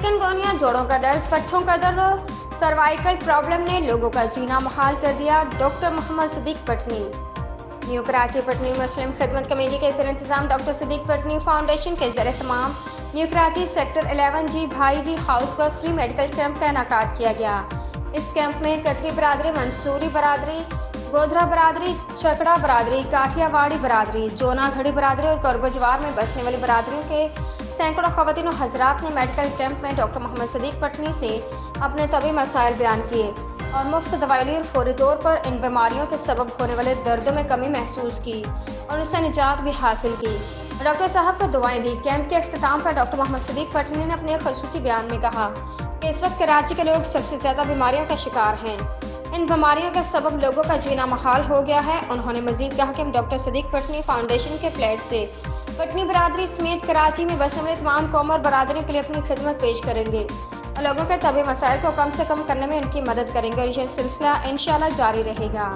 Chikungunya, जोड़ों का दर्द, पट्ठों का दर्द, सर्वाइकल प्रॉब्लम ने लोगों का जीना मुहाल कर दिया। डॉक्टर मोहम्मद सिद्दीक पटनी। न्यू कराची पटनी मुस्लिम खिदमत कमेटी के ज़रिए इंतजाम डॉक्टर सिद्दीक पटनी फाउंडेशन के ज़रिए तमाम न्यू कराची सेक्टर 11G भाई जी हाउस पर फ्री मेडिकल कैंप का इनेकाद किया गया। इस कैंप में कतरी बरादरी, मंसूरी बरादरी, गोधरा बरादरी, चकड़ा बरादरी, काठियावाड़ी बरादरी, जोना घड़ी बरादरी और करबजवार में बसने वाली बरादरियों के सैकड़ों ख़वातीन और हजरात ने मेडिकल कैंप में डॉक्टर मोहम्मद सिद्दीक पटनी से अपने तबी मसाइल बयान किए और मुफ्त दवाई ली और फौरी तौर पर इन बीमारियों के सबब होने वाले दर्दों में कमी महसूस की और उससे निजात भी हासिल की। डॉक्टर साहब को दुआएं दी। कैंप के अख्तिताम पर डॉक्टर मोहम्मद सिद्दीक पटनी ने अपने खसूसी बयान में कहा कि इस वक्त कराची के लोग सबसे ज़्यादा बीमारियों का शिकार हैं। इन बीमारियों के सबब लोगों का जीना मुहाल हो गया है। उन्होंने मजीद कहा कि हम डॉक्टर सिद्दीक पटनी फाउंडेशन के प्लेट से पटनी बरादरी समेत कराची में बसने वाले तमाम कौम और बरादरियों के लिए अपनी खिदमत पेश करेंगे और लोगों के तबी मसाइल को कम से कम करने में उनकी मदद करेंगे और यह सिलसिला इंशाअल्लाह जारी रहेगा।